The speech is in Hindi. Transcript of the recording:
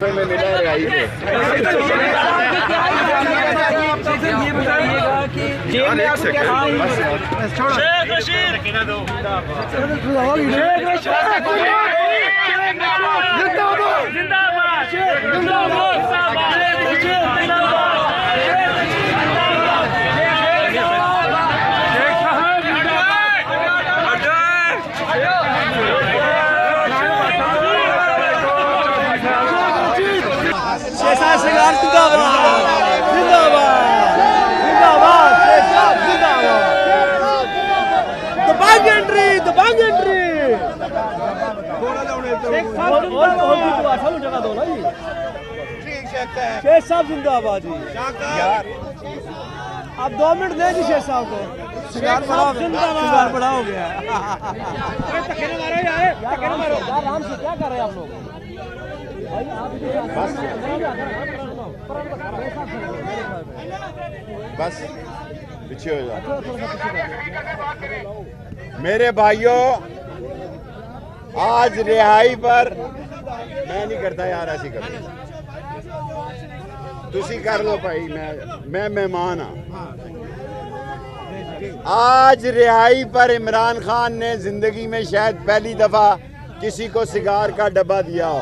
में मिला रिहाई को। ये बताइएगा कि जेल में आपको क्या शेख रशीद जिंदाबाद शेख साहब जिंदाबाद जी। यार आप 2 मिनट दें जी शेख साहब को। शिकार बड़ा हो गया। आराम से क्या कर रहे हैं आप लोग? बस पीछे हो जाओ। मेरे भाइयों, आज रिहाई पर मैं नहीं करता यार, ऐसी कर तुसी कर लो भाई, मैं मेहमान हाँ। आज रिहाई पर इमरान खान ने जिंदगी में शायद पहली दफा किसी को सिगार का डब्बा दिया हो।